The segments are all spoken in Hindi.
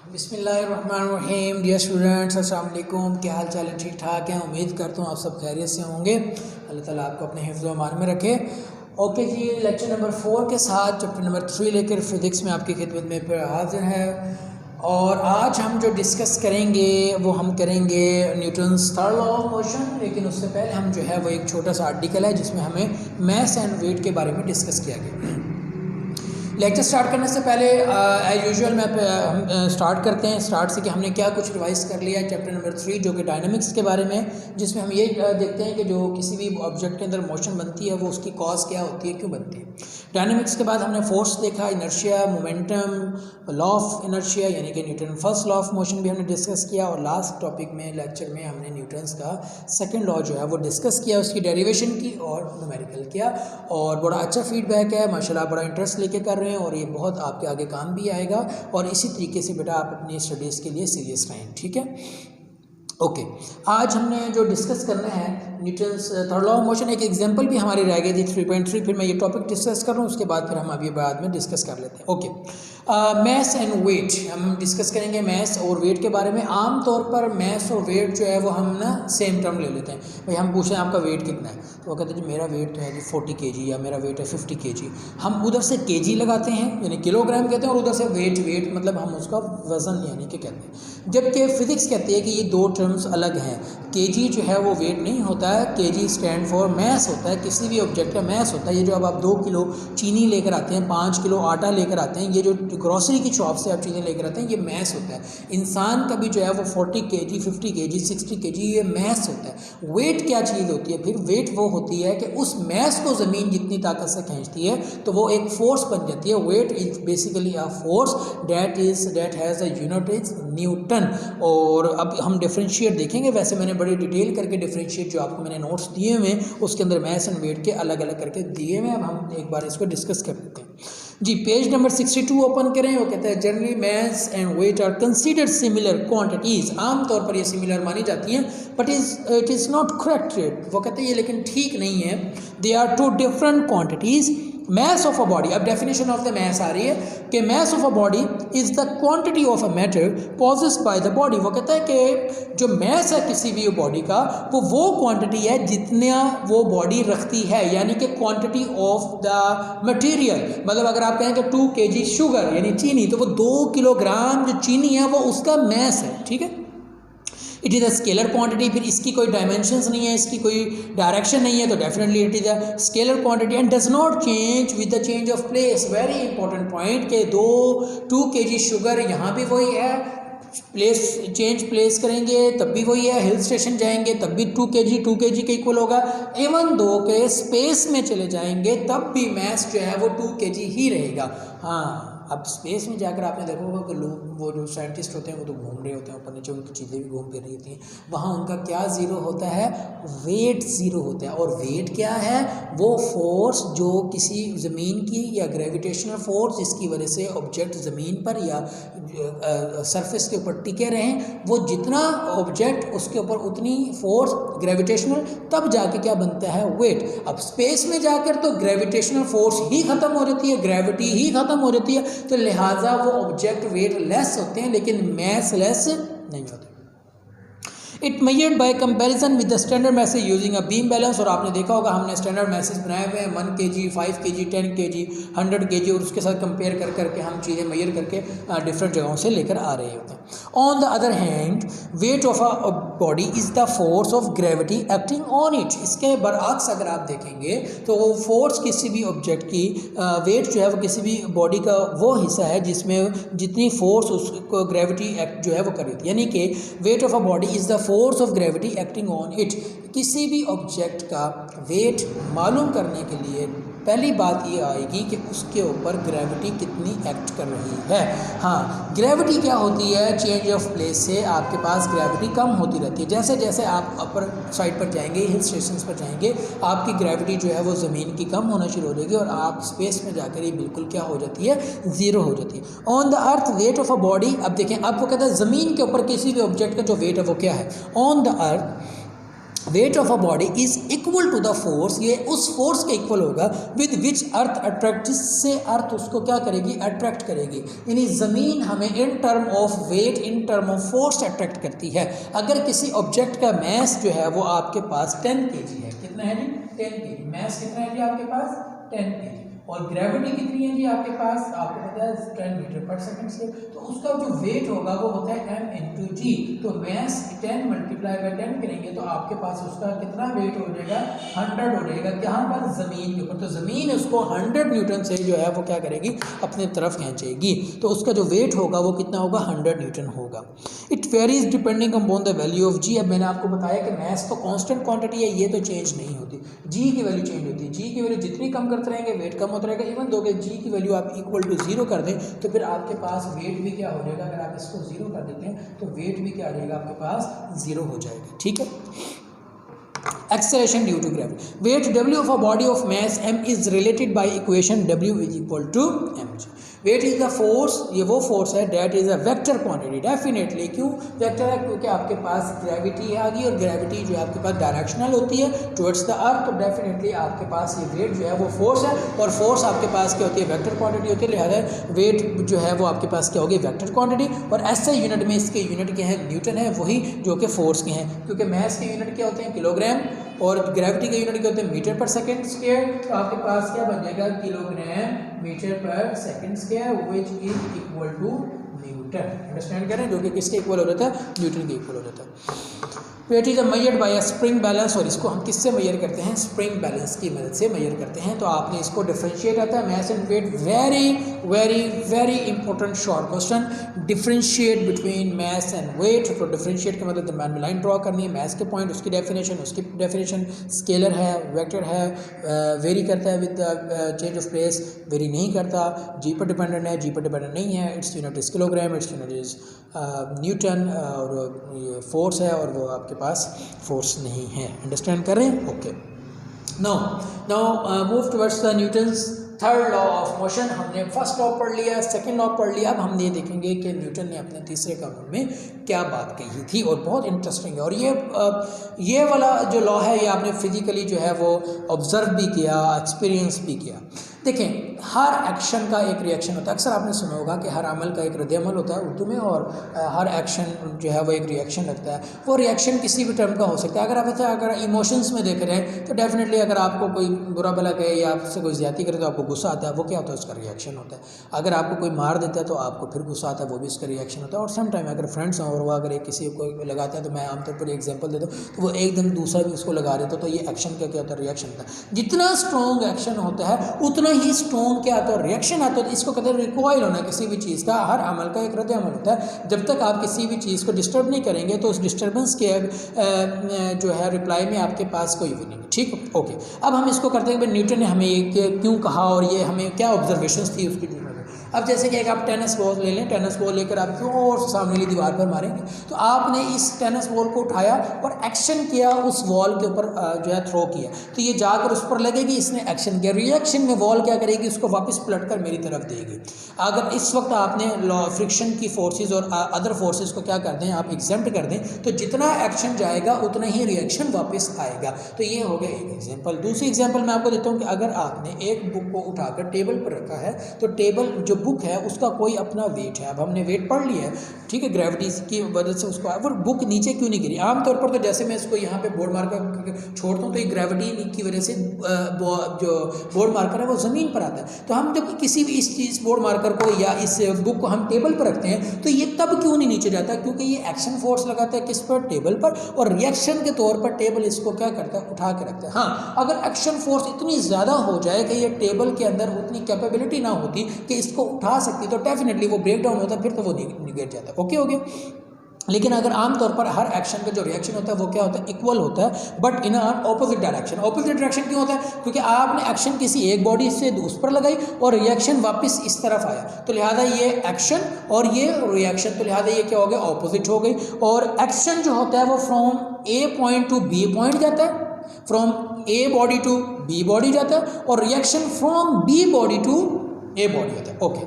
बिस्मिल्लाहिर्रहमानिर्रहीम। डियर स्टूडेंट्स, अस्सलाम वालेकुम। क्या हाल चाल है? ठीक ठाक है। उम्मीद करता हूँ आप सब खैरियत से होंगे। अल्लाह ताला आपको अपने हिफ्ज़ व अमान में रखे। ओके जी, लेक्चर नंबर 4 के साथ चैप्टर नंबर 3 लेकर फिज़िक्स में आपकी खिदमत में फिर हाजिर है। और आज हम जो डिस्कस करेंगे वो हम करेंगे Newton's third law of motion. लेकिन उससे पहले हम जो है वो एक छोटा सा आर्टिकल है जिसमें हमें मैस एंड वेट के बारे में डिस्कस किया गया। लेक्चर स्टार्ट करने से पहले एज यूजुअल हम स्टार्ट करते हैं स्टार्ट से कि हमने क्या कुछ रिवाइज कर लिया है चैप्टर नंबर 3 जो कि डायनामिक्स के बारे में, जिसमें हम ये देखते हैं कि जो किसी भी ऑब्जेक्ट के अंदर मोशन बनती है वो उसकी कॉज क्या होती है, क्यों बनती है। डायनामिक्स के बाद हमने फोर्स देखा, inertia, momentum, law of inertia यानी कि Newton first law of motion भी हमने डिस्कस किया। और लास्ट टॉपिक में लेक्चर में हमने न्यूटन्स का सेकेंड लॉ जो है वो डिस्कस किया, उसकी डेरिवेशन की और न्यूमेरिकल किया। और बड़ा अच्छा फीडबैक है माशाल्लाह, बड़ा इंटरेस्ट लेके कर रहे हैं और ये बहुत आपके आगे काम भी आएगा। और इसी तरीके से बेटा आप अपनी स्टडीज़ के लिए सीरियस रहें, ठीक है। ओके, आज हमने जो डिस्कस करना है Newton's third law of motion, एक एग्जांपल भी हमारी रह गई थी 3.3। फिर मैं ये टॉपिक डिस्कस कर रहा हूँ, उसके बाद फिर हम अभी बाद में डिस्कस कर लेते हैं। ओके, मैस एंड वेट हम डिस्कस करेंगे, मैस और वेट के बारे में। आम तौर पर मैस और वेट जो है वो हम ना सेम टर्म ले लेते हैं। भाई हम पूछें आपका वेट कितना है तो वो कहते हैं जी मेरा वेट है जी 40 kg या मेरा वेट है 50 kg। हम उधर से kg लगाते हैं यानी किलोग्राम कहते हैं, और उधर से वेट मतलब हम उसका वज़न यानी कि कहते हैं। जबकि फिज़िक्स कहती है कि ये दो टर्म्स अलग हैं। kg जो है वो वेट नहीं होता है, kg स्टैंड फॉर मैस होता है। किसी भी ऑब्जेक्ट का मैस होता है। ये जो अब आप 2 किलो चीनी लेकर आते हैं, 5 किलो आटा लेकर आते हैं, ये जो ग्रॉसरी की शॉप से आप चीज़ें लेकर आते हैं, ये मैस होता है। इंसान का भी जो है वो 40 kg, 50 kg, 60 kg ये मैस होता है। वेट क्या चीज़ होती है फिर? वेट वो होती है कि उस मैस को ज़मीन जितनी ताकत से खींचती है तो वो एक फोर्स बन जाती है। Weight is basically a force that has a unit is newton. और अब हम डिफरेंशिएट देखेंगे, वैसे मैंने बड़ी डिटेल करके डिफरेंशिएट जो आपको मैंने नोट्स दिए हुए हैं उसके अंदर मैस एंड वेट के अलग अलग करके दिए हुए हैं। अब हम एक बार इसको डिस्कस कर लेते हैं जी। पेज नंबर 62 ओपन करें। वो कहता है generally mass and weight are considered similar quantities. आमतौर पर ये सिमिलर मानी जाती हैं, but it is not correct. वो कहते हैं ये लेकिन ठीक नहीं है। They are two different quantities. Mass of a body, अब डेफिनेशन ऑफ द मैस आ रही है कि mass of a body is the quantity of a matter possessed by the body. वो कहता है कि जो मैस है किसी भी बॉडी का वो क्वांटिटी है जितना वो बॉडी रखती है, यानी कि क्वांटिटी ऑफ द मटेरियल। मतलब अगर आप कहें कि 2 kg शुगर यानी चीनी, तो वो 2 किलोग्राम जो चीनी है वो उसका मैस है, ठीक है। It is a scalar quantity. फिर इसकी कोई डायमेंशंस नहीं है, इसकी कोई डायरेक्शन नहीं है, तो definitely it is a scalar quantity and does not change with the change of place. Very important point के 2 kg शुगर यहाँ भी वही है, प्लेस करेंगे तब भी वही है, हिल स्टेशन जाएंगे तब भी 2 kg के इक्वल होगा। इवन दो के स्पेस में चले जाएंगे तब भी मैस जो है वो 2 kg ही रहेगा। हाँ, अब स्पेस में जाकर आपने देखा होगा कि लोग वो जो साइंटिस्ट होते हैं वो तो घूम रहे होते हैं ऊपर नीचे, उनकी चीज़ें भी घूम फिर रही होती हैं। वहाँ उनका क्या ज़ीरो होता है? वेट ज़ीरो होता है। और वेट क्या है? वो फोर्स जो किसी ज़मीन की या ग्रेविटेशनल फोर्स जिसकी वजह से ऑब्जेक्ट ज़मीन पर या सरफेस के ऊपर टिके रहें, वो जितना ऑब्जेक्ट उसके ऊपर उतनी फोर्स ग्रेविटेशनल, तब जाके क्या बनता है? वेट। अब स्पेस में जाकर तो ग्रेविटेशनल फोर्स ही ख़त्म हो जाती है, ग्रेविटी ही ख़त्म हो जाती है, तो लिहाजा वो ऑब्जेक्ट वेट लेस होते हैं लेकिन मैस लेस नहीं होते। It measured by comparison with the standard message using a beam balance. और आपने देखा होगा हमने स्टैंडर्ड मैसेज बनाए हुए हैं 1 kg, 5 kg, 10 kg, 100 kg, और उसके साथ कंपेयर कर करके हम चीज़ें मेजर करके डिफरेंट जगहों से लेकर आ रहे होते हैं। On the other hand wait of a body is the force of gravity acting on it. इसके बरअक्स अगर आप देखेंगे तो वो फोर्स किसी भी ऑब्जेक्ट की वेट जो है वो किसी भी बॉडी का वो हिस्सा है जिसमें जितनी फोर्स उसको ग्रेविटी एक्ट जो है वो कर रही थी, यानी कि wait of a body is the force of gravity acting on it. किसी भी ऑब्जेक्ट का वेट मालूम करने के लिए पहली बात ये आएगी कि उसके ऊपर ग्रेविटी कितनी एक्ट कर रही है। हाँ, ग्रेविटी क्या होती है? चेंज ऑफ प्लेस से आपके पास ग्रेविटी कम होती रहती है। जैसे जैसे आप अपर साइड पर जाएंगे, हिल स्टेशन पर जाएंगे, आपकी ग्रेविटी जो है वो ज़मीन की कम होना शुरू हो जाएगी और आप स्पेस में जाकर ये बिल्कुल क्या हो जाती है? ज़ीरो हो जाती है। On the earth weight of a body, अब देखें आपको कहता है ज़मीन के ऊपर किसी भी ऑब्जेक्ट का जो वेट है वो क्या है? On the earth weight of a body is equal to the force, ये उस फोर्स के इक्वल होगा विद विच अर्थ अट्रैक्ट, जिससे अर्थ उसको क्या करेगी, अट्रैक्ट करेगी। यानी ज़मीन हमें in term of weight, in term of force attract करती है। अगर किसी ऑब्जेक्ट का मैस जो है वो आपके पास 10 kg है, कितना है जी, 10 kg, मैस कितना है जी आपके पास 10 kg, और ग्रेविटी कितनी है जी आपके पास, आपको पता है 10 मीटर पर सेकंड से, तो उसका जो वेट होगा वो होता है m इंटू जी। तो मैस 10 मल्टीप्लाई बाई 10 करेंगे तो आपके पास उसका कितना वेट हो जाएगा, 100 हो जाएगा, कहाँ पर, ज़मीन के ऊपर। तो ज़मीन उसको 100 न्यूटन से जो है वो क्या करेगी, अपने तरफ खींचेगी, तो उसका जो वेट होगा वो कितना होगा, 100 न्यूटन होगा। It varies depending upon the value of G. अब मैंने आपको बताया कि मैस तो कांस्टेंट क्वांटिटी है, ये तो चेंज नहीं होती, जी की वैल्यू चेंज होती है। जी की वैल्यू जितनी कम करते रहेंगे वेट कम होता रहेगा। इवन दो जी की वैल्यू आप इक्वल टू 0 कर दें तो फिर आपके पास वेट भी क्या हो जाएगा, अगर आप इसको 0 कर देते हैं तो वेट भी क्या आ जाएगा, आपके पास 0 हो जाएगा। ठीक है। Acceleration due to gravity. Weight W of a body of mass m is related by equation W is equal to mg. Weight is the force, ये वो फोर्स है that is a vector quantity. Definitely क्यों वेक्टर है, क्योंकि आपके पास ग्रेविटी आ गई, और ग्रेविटी जो है आपके पास डायरेक्शनल होती है टुवर्ड्स द अर्थ, तो डेफिनेटली आपके पास ये वेट जो है वो फोर्स है, और फोर्स आपके पास क्या होती है, वेक्टर क्वांटिटी होती है, लिहाजा वेट जो है वो आपके पास क्या होगी, वेक्टर क्वांटिटी। और ऐसे यूनिट में इसके यूनिट क्या है, न्यूटन है, वही जो कि फोर्स के हैं, क्योंकि मैस के यूनिट क्या होते हैं, किलोग्राम, और ग्रेविटी के यूनिट क्या होते हैं, मीटर पर सेकेंड स्क्वायर। तो आपके पास क्या बन जाएगा, kilogram metre per second square, which is equal to newton. Understand करें, जो कि किसके इक्वल हो जाता है, न्यूटन के इक्वल हो जाता है। Weight is measured by a spring balance, और इसको हम किससे मेजर करते हैं, स्प्रिंग बैलेंस की मदद से मेजर करते हैं। तो आपने इसको डिफरेंशिएट आता है, mass and weight, very very very important short question. Differentiate between mass and weight, तो डिफरेंशिएट के मतलब दरम्यान में लाइन ड्रॉ करनी है, मैस के पॉइंट, उसकी डेफिनेशन स्केलर है, वेक्टर है, वेरी करता है with change of place, very नहीं करता, जी पर डिपेंडेंट है, जी पर डिपेंडेंट नहीं है, its unit is kilogram, its unit is newton, और ये फोर्स है और वो आपके पास फोर्स नहीं है। अंडरस्टैंड करें, okay. Now move towards the Newton's third law of motion. हमने फर्स्ट लॉ पढ़ लिया, सेकंड लॉ पढ़ लिया, अब हम ये देखेंगे कि न्यूटन ने अपने तीसरे कानून में क्या बात कही थी, और बहुत इंटरेस्टिंग है। और ये वाला जो लॉ है ये आपने फिजिकली जो है वो ऑब्जर्व भी किया, एक्सपीरियंस भी किया। देखें, हर एक्शन का एक रिएक्शन होता है। अक्सर आपने सुना होगा कि हर अमल का एक रद्द-ए-अमल होता है उर्दू में, और हर एक्शन जो है वो एक रिएक्शन लगता है। वो रिएक्शन किसी भी टर्म का हो सकता है। अगर इमोशंस में देख रहे हैं तो डेफिनेटली अगर आपको कोई बुरा भला कहे या आपसे कोई ज़्यादती करे तो आपको गुस्सा आता है, वो क्या होता है, उसका रिएक्शन होता है। अगर आपको कोई मार देता है तो आपको फिर गुस्सा आता है, वो भी उसका रिएक्शन होता है। और सम टाइम अगर फ्रेंड्स हों और वो अगर किसी को लगाता है, तो मैं आमतौर पर एग्जाम्पल देता हूँ, तो वो एकदम दूसरा भी उसको लगा देता, तो ये एक्शन का क्या होता है, रिएक्शन होता है। जितना स्ट्रॉन्ग एक्शन होता है उतना ही स्ट्रॉन्ग क्या आता है, रिएक्शन आता है। तो इसको कहते हैं रिकॉइल होना किसी भी चीज़ का। हर अमल का एक रद्द अमल होता है। जब तक आप किसी भी चीज़ को डिस्टर्ब नहीं करेंगे तो उस डिस्टर्बेंस के जो है रिप्लाई में आपके पास कोई भी नहीं। ठीक, ओके। अब हम इसको करते हैं कि न्यूटन ने हमें ये क्यों कहा और ये हमें क्या ऑब्जर्वेशंस थी उसकी। अब जैसे कि आप टेनिस बॉल ले लें, टेनिस बॉल लेकर आप क्यों और सामने वाली दीवार पर मारेंगे, तो आपने इस टेनिस बॉल को उठाया और एक्शन किया, उस वॉल के ऊपर जो है थ्रो किया, तो ये जाकर उस पर लगेगी। इसने एक्शन किया, रिएक्शन में वॉल क्या करेगी, उसको वापस पलटकर मेरी तरफ देगी। अगर इस वक्त आपने लॉ फ्रिक्शन की फोर्सेस और अदर फोर्सेस को क्या कर दें, आप एग्जेम्प्ट कर दें, तो जितना एक्शन जाएगा उतना ही रिएक्शन वापस आएगा। तो ये हो गया एक एग्जाम्पल। दूसरी एग्जाम्पल मैं आपको देता हूँ कि अगर आपने एक बुक को उठाकर टेबल पर रखा है, तो टेबल जो बुक है उसका कोई अपना वेट है। अब हमने वेट पढ़ लिया है, ठीक है, ग्रेविटी की वजह से उसको, वो बुक नीचे क्यों नहीं गिरी। आमतौर पर तो जैसे मैं इसको यहाँ पे बोर्ड मार्कर छोड़ता हूँ तो ये ग्रेविटी की वजह से जो बोर्ड मार्कर है वो ज़मीन पर आता है। तो हम जब किसी भी इस बोर्ड मार्कर को या इस बुक को हम टेबल पर रखते हैं तो ये तब क्यों नहीं नीचे जाता, क्योंकि ये एक्शन फोर्स लगाता है किस पर, टेबल पर, और रिएक्शन के तौर पर टेबल इसको क्या करता है, उठा के रखता है। हाँ, अगर एक्शन फोर्स इतनी ज़्यादा हो जाए कि ये टेबल के अंदर उतनी कैपेबिलिटी ना होती कि इसको उठा सकती, तो डेफिनेटली वो ब्रेक डाउन होता, फिर तो वो गिर जाता। ओके हो गया। लेकिन अगर आमतौर पर हर एक्शन का जो रिएक्शन होता है वो क्या होता है, इक्वल होता है, but in a opposite direction. Opposite direction क्यों होता है, क्योंकि आपने एक्शन किसी एक बॉडी से उस पर लगाई और रिएक्शन वापस इस तरफ आया, तो लिहाजा ये एक्शन और ये रिएक्शन, तो लिहाजा ये क्या हो गया, ऑपोजिट हो गई। और एक्शन जो होता है वो from A point to B point जाता है, from A body to B body जाता है, और reaction from B body to A body होता है। ओके,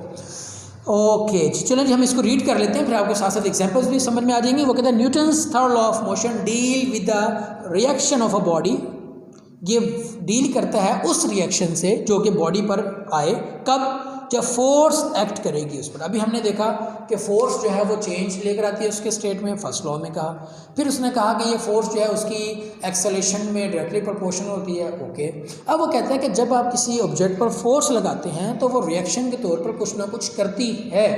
ओके जी, चलो जी हम इसको रीड कर लेते हैं, फिर आपको साथ साथ एग्जांपल्स भी समझ में आ जाएंगे। वो कहते हैं Newton's third law of motion deal with the reaction of a body. ये डील करता है उस रिएक्शन से जो कि बॉडी पर आए, कब? जब फोर्स एक्ट करेगी उस पर। अभी हमने देखा कि फोर्स जो है वो चेंज लेकर आती है उसके स्टेट में, फर्स्ट लॉ में कहा। फिर उसने कहा कि ये फोर्स जो है उसकी एक्सेलेरेशन में डायरेक्टली प्रोपोर्शनल होती है। ओके, अब वो कहता है कि जब आप किसी ऑब्जेक्ट पर फोर्स लगाते हैं तो वो रिएक्शन के तौर पर कुछ ना कुछ करती है।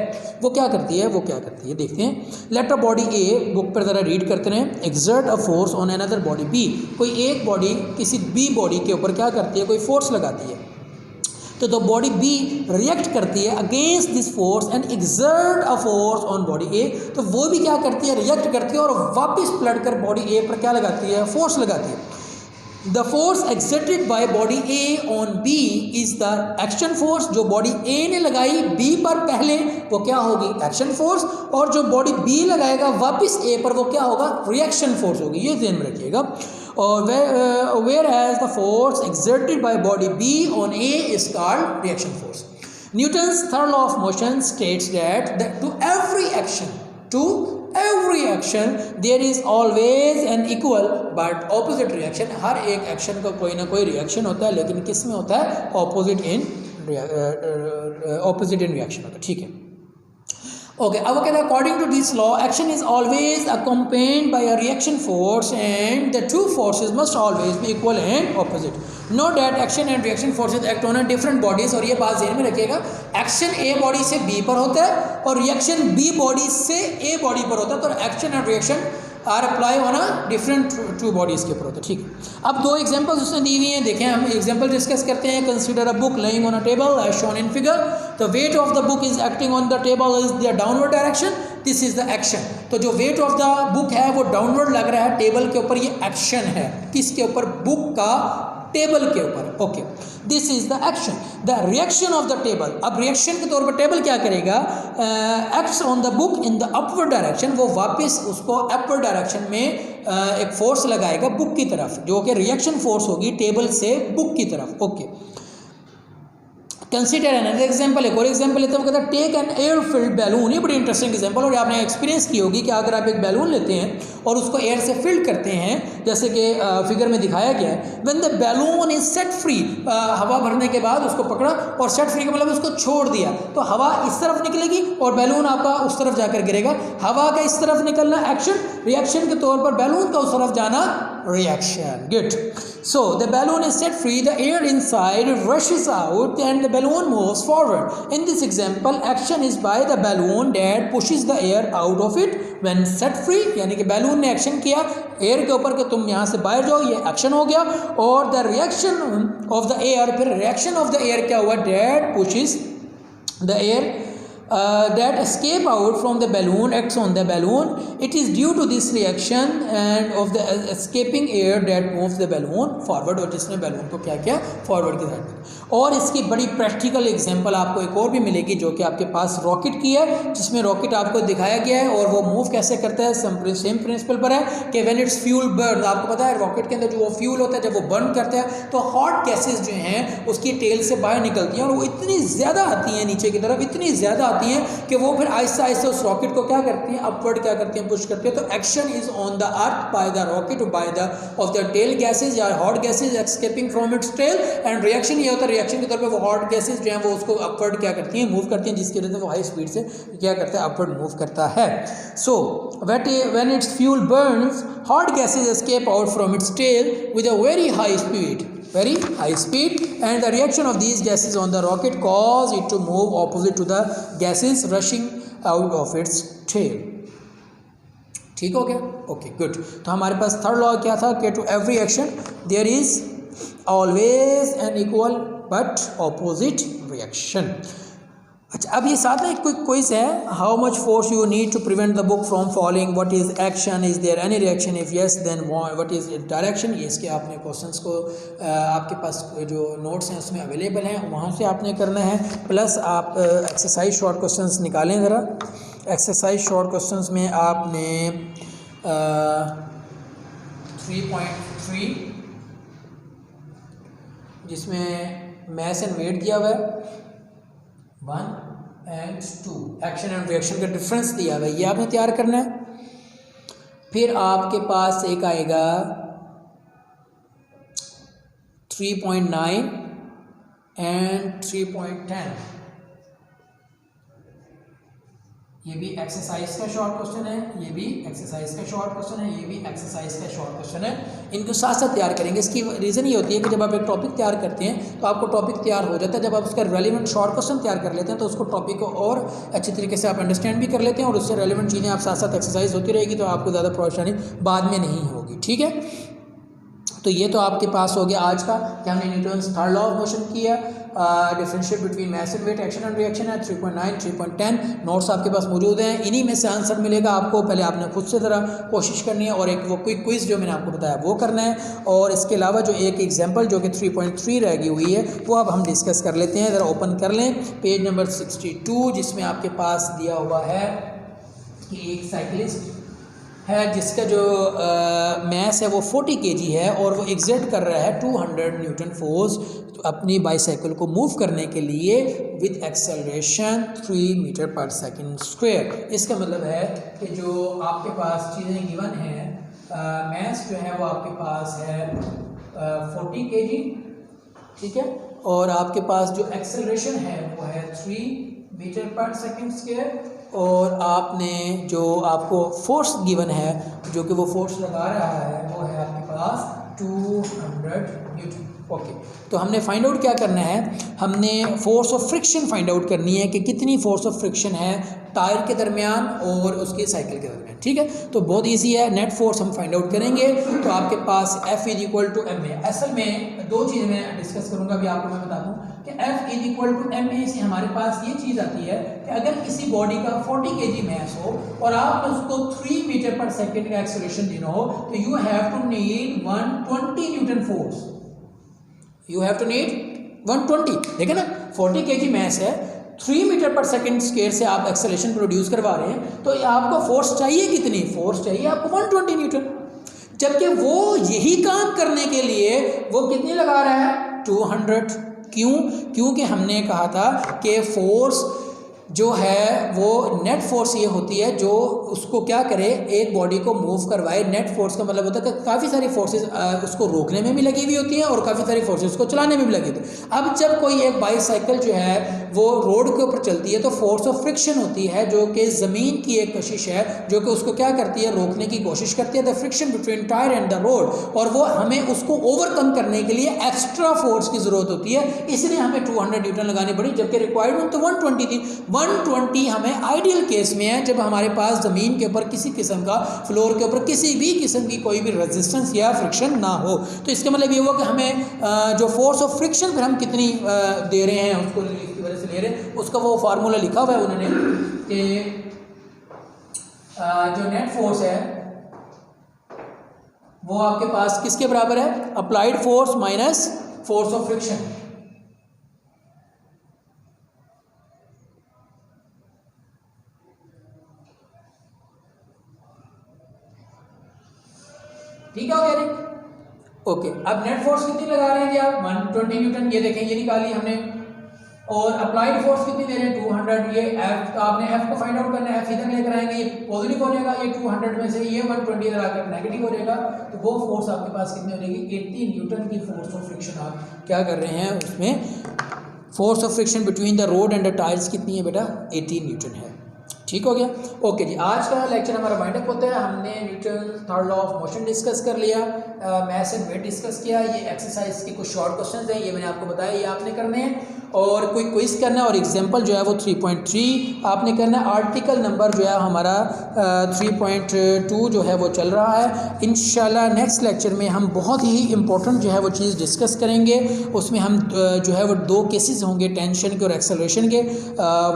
वो क्या करती है? वो क्या करती है देखते हैं। Let a body A, book पर ज़रा रीड करते रहें। Exert a force on another body B. कोई एक बॉडी किसी बी बॉडी के ऊपर क्या करती है? कोई फोर्स लगाती है। तो बॉडी बी रिएक्ट करती है against this force and exert a force on body A. तो वो भी क्या करती है? रिएक्ट करती है और वापस पलट कर बॉडी ए पर क्या लगाती है? फोर्स लगाती है। The force exerted by body A on B is the action force. जो बॉडी ए ने लगाई बी पर पहले, वो क्या होगी? Action force. और जो बॉडी बी लगाएगा वापस ए पर, वो क्या होगा? रिएक्शन फोर्स होगी। ये ध्यान में रखिएगा। और whereas the force exerted by body B on A is called reaction force. Newton's third law of motion states that to every action there is always an equal but opposite reaction. हर एक एक्शन का कोई ना कोई रिएक्शन होता है, लेकिन किस में होता है? ऑपोजिट इन रिएक्शन होता है। ठीक है, ओके। अब वो कहता है according to this law action is always accompanied by a reaction force and the two forces must always be equal and opposite. Know that action and reaction forces act on a different bodies. और ये बात ध्यान में रखिएगा, एक्शन ए बॉडी से बी पर होता है और रिएक्शन बी बॉडी से ए बॉडी पर होता है। तो action and reaction are apply on a different two bodies के ऊपर होता है। ठीक है, अब दो एग्जांपल्स उसने दी हुई हैं, देखें हम एग्जांपल डिस्कस करते हैं। Consider a book laying on a table as shown in figure. The weight of the book is acting on the table is the downward direction, this is the action. तो जो वेट ऑफ द बुक है वो डाउनवर्ड लग रहा है टेबल के ऊपर, ये एक्शन है। किसके ऊपर? बुक का टेबल के ऊपर। Okay, this is the action. The reaction of the table, अब रिएक्शन के तौर पर टेबल क्या करेगा? Acts on the book in the upward direction. वो वापस उसको अपवर्ड डायरेक्शन में एक फोर्स लगाएगा बुक की तरफ, जो कि रिएक्शन फोर्स होगी टेबल से बुक की तरफ। Okay, consider another example. एक और एग्जांपल लेते हैं। वो कहता है take an air filled balloon. ये बड़ी इंटरेस्टिंग एग्जांपल, और आपने एक्सपीरियंस की होगी कि अगर आप एक बैलून लेते हैं और उसको एयर से फिल्ड करते हैं, जैसे कि फिगर में दिखाया गया है, when the balloon is set free, हवा भरने के बाद उसको पकड़ा और सेट फ्री का मतलब उसको छोड़ दिया, तो हवा इस तरफ निकलेगी और बैलून आपका उस तरफ जाकर गिरेगा। हवा का इस तरफ निकलना एक्शन, रिएक्शन के तौर पर बैलून का उस तरफ जाना reaction. Good. So the balloon is set free, the air inside rushes out and the balloon moves forward. In this example, action is by the balloon that pushes the air out of it when set free, यानी कि बैलून ने एक्शन किया एयर के ऊपर कि तुम यहाँ से बाहर जाओ, ये एक्शन हो गया। और the reaction of the air, फिर रिएक्शन ऑफ द एयर क्या हुआ? that pushes the air that escape out from the balloon acts on the balloon. It is due to this reaction and of the escaping air that moves the balloon forward, और जिसने बैलून को क्या किया? फॉरवर्ड की साइड। और इसकी बड़ी प्रैक्टिकल एग्जांपल आपको एक और भी मिलेगी, जो कि आपके पास रॉकेट की है, जिसमें रॉकेट आपको दिखाया गया है और वो मूव कैसे करता है। सेम प्रिंसिपल पर है कि व्हेन इट्स फ्यूल बर्न, आपको पता है रॉकेट के अंदर जो वो फ्यूल होता है, जब वो बर्न करता है तो हॉट गैसेज जो हैं उसकी टेल से बाहर निकलती हैं और वो इतनी ज़्यादा आती हैं नीचे की तरफ, इतनी ज़्यादा आती हैं कि वो फिर आहिस्ता आहिस्ता उस रॉकेट को क्या करती हैं? अपवर्ड क्या करती हैं? पुश करती हैं। तो action is on the earth by the rocket by the of the tail gases या hot gases escaping from its tail, and reaction ये होता है, रिएक्शन के तौर पे वो हॉट गैसेज जो हैं वो उसको अपवर्ड क्या करती हैं? मूव करती हैं, जिसकी वजह से वो हाई स्पीड से क्या करता है? अपवर्ड मूव करता है। So when it's fuel Burns, hot gases escape out from its tail with a very high speed, and the reaction of these gases on the rocket cause it to move opposite to the gases rushing out of its tail. ठीक हो गया? Okay, good. तो हमारे पास थर्ड लॉ क्या था कि to every action there is always an equal but opposite reaction. अच्छा, अब ये साथ में एक क्विक क्विज है। How much force you need to prevent the book from falling? What is action? Is there any reaction? If yes then what is direction? ये इसके आपने क्वेश्चंस को आपके पास जो नोट्स हैं उसमें अवेलेबल हैं, वहाँ से आपने करना है। प्लस आप एक्सरसाइज शॉर्ट क्वेश्चंस निकालें ज़रा। एक्सरसाइज शॉर्ट क्वेश्चंस में आपने 3.3 जिसमें मैथ एंड वेट दिया हुआ है 1, एंड 2। एक्शन एंड रिएक्शन का डिफरेंस दिया हुआ है, ये आपने तैयार करना है। फिर आपके पास एक आएगा 3.9 एंड 3.10, ये भी एक्सरसाइज का शॉर्ट क्वेश्चन है, ये भी एक्सरसाइज का शॉर्ट क्वेश्चन है, ये भी एक्सरसाइज का शॉर्ट क्वेश्चन है। इनको साथ साथ तैयार करेंगे। इसकी रीज़न ये होती है कि जब आप एक टॉपिक तैयार करते हैं तो आपको टॉपिक तैयार हो जाता है, जब आप उसका रेलिवेंट शॉर्ट क्वेश्चन तैयार कर लेते हैं तो उसको टॉपिक को और अच्छी तरीके से आप अंडरस्टैंड भी कर लेते हैं और उससे रेलिवेंट चीज़ें आप साथ साथ एक्सरसाइज होती रहेगी तो आपको ज़्यादा परेशानी बाद में नहीं होगी। ठीक है, तो ये तो आपके पास हो गया आज का कि हमने Newton's third law of motion किया, differentiate between mass and weight, action and reaction है। 3.9 3.10 नोट्स आपके पास मौजूद हैं, इन्हीं में से आंसर मिलेगा आपको। पहले आपने खुद से ज़रा कोशिश करनी है और एक वो क्विक क्विज़ जो मैंने आपको बताया वो करना है, और इसके अलावा जो एक एग्जाम्पल जो कि 3.3 रह गई हुई है वो अब हम डिस्कस कर लेते हैं। ज़रा ओपन कर लें पेज नंबर 62, जिसमें आपके पास दिया हुआ है कि एक साइकिलिस्ट है जिसका जो मैस है वो 40 kg है और वो एग्जर्ट कर रहा है 200 न्यूटन फोर्स अपनी बाईसाइकिल को मूव करने के लिए विद एक्सेलरेशन 3 मीटर पर सेकंड स्क्वायर। इसका मतलब है कि जो आपके पास चीज़ें गिवन हैं, मैस जो है वो आपके पास है 40 kg, ठीक है, और आपके पास जो एक्सेलरेशन है वो है 3 मीटर पर सेकंड स्क्वायर, और आपने जो आपको फोर्स गिवन है जो कि वो फोर्स लगा रहा है वो है आपके पास 200 न्यूटन। ओके, तो हमने फाइंड आउट क्या करना है, हमने force of friction find out करनी है कि कितनी फोर्स ऑफ फ्रिक्शन है टायर के दरमियान और उसके साइकिल के दरमियान। ठीक है, तो बहुत इजी है, नेट फोर्स हम फाइंड आउट करेंगे। तो आपके पास F = ma, असल में दो चीज़ें मैं डिस्कस करूंगा अभी आपको, मैं बता दूं कि F = ma से हमारे पास ये चीज़ आती है कि अगर किसी बॉडी का 40 kg मैस हो और आपने उसको 3 मीटर पर सेकेंड का एक्सेलरेशन देना हो तो you have to need 120 newton force, you have to need 120। देखें ना, 40 kg मैस है, 3 मीटर पर सेकेंड स्क्वायर से आप एक्सेलरेशन प्रोड्यूस करवा रहे हैं, तो आपको फोर्स चाहिए कितनी, फोर्स चाहिए आपको 120 न्यूटन, जबकि वो यही काम करने के लिए वो कितनी लगा रहा है 200। क्यों? क्योंकि हमने कहा था कि फोर्स जो है वो नेट फोर्स ये होती है जो उसको क्या करे, एक बॉडी को मूव करवाए। नेट फोर्स का मतलब होता है कि काफ़ी सारी फोर्सेस उसको रोकने में भी लगी हुई होती हैं और काफ़ी सारी फोर्सेस उसको चलाने में भी लगी होती है। अब जब कोई एक बाईसाइकिल जो है वो रोड के ऊपर चलती है तो फोर्स ऑफ फ्रिक्शन होती है जो कि ज़मीन की एक कशिश है जो कि उसको क्या करती है, रोकने की कोशिश करती है, the friction between tyre and the road, और वो हमें उसको ओवरकम करने के लिए एक्स्ट्रा फोर्स की ज़रूरत होती है, इसलिए हमें 200 न्यूटन लगानी पड़ी, जबकि रिक्वायरमेंट तो 120 थी। 120 हमें आइडियल केस में है जब हमारे पास ज़मीन के ऊपर किसी किस्म का, फ्लोर के ऊपर किसी भी किस्म की कोई भी रेजिस्टेंस या फ्रिक्शन ना हो। तो इसका मतलब ये हुआ कि हमें जो फोर्स ऑफ फ्रिक्शन पर हम कितनी दे रहे हैं उसको की वजह से ले रहे हैं, उसका वो फार्मूला लिखा हुआ है उन्होंने कि जो नेट फोर्स है वो आपके पास किसके बराबर है, applied force minus force of friction. ठीक है, ओके। अब नेट फोर्स कितनी लगा रहे हैं आप 120 न्यूटन, ये देखें ये निकाली हमने, और अप्लाइड फोर्स कितनी दे रहे हैं 200। ये F, तो आपने F को फाइंड आउट करना है, F इधर लेकर आएंगे, ये पॉजिटिव हो जाएगा, ये 200 में से ये 120 इधर आकर नेगेटिव हो जाएगा, तो वो फोर्स आपके पास कितनी हो जाएगी 80 न्यूटन की फोर्स ऑफ फ्रिक्शन आप क्या कर रहे हैं उसमें। Force of friction between the road and the tyres कितनी है बेटा 80 न्यूटन है। ठीक हो गया, ओके जी। आज का लेक्चर हमारा वाइंड अप होता है। हमने Newton third law of motion discuss कर लिया, मैस एंड वेट डिस्कस किया, ये एक्सरसाइज के कुछ शॉर्ट क्वेश्चंस हैं, ये मैंने आपको बताया, ये आपने करने हैं, और कोई क्विज करना है, और एग्जांपल जो है वो 3.3 आपने करना है। आर्टिकल नंबर जो है हमारा 3.2 जो है वो चल रहा है। इंशाल्लाह नेक्स्ट लेक्चर में हम बहुत ही इंपॉर्टेंट जो है वो चीज़ डिस्कस करेंगे, उसमें हम जो है वो 2 केसेस होंगे टेंशन के और एक्सेलरेशन के,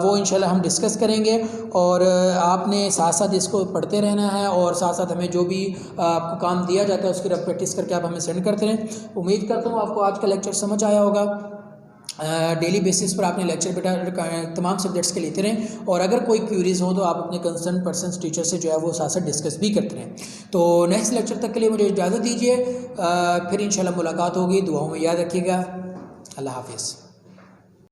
वो इंशाल्लाह हम डिस्कस करेंगे, और आपने साथ साथ इसको पढ़ते रहना है, और साथ साथ हमें जो भी आपको काम दिया जाता है उसकी रफ प्रैक्टिस करके आप हमें सेंड करते रहें। उम्मीद करता हूँ आपको आज का लेक्चर समझ आया होगा। डेली बेसिस पर आपने लेक्चर बेटा तमाम सब्जेक्ट्स के लेते रहें, और अगर कोई क्यूरीज हो तो आप अपने कंसर्न पर्सन टीचर से जो है वो साथ साथ डिस्कस भी करते रहें। तो नेक्स्ट लेक्चर तक के लिए मुझे इजाज़त दीजिए, फिर इंशाल्लाह मुलाकात होगी। दुआओं में याद रखिएगा। अल्लाह हाफिज़।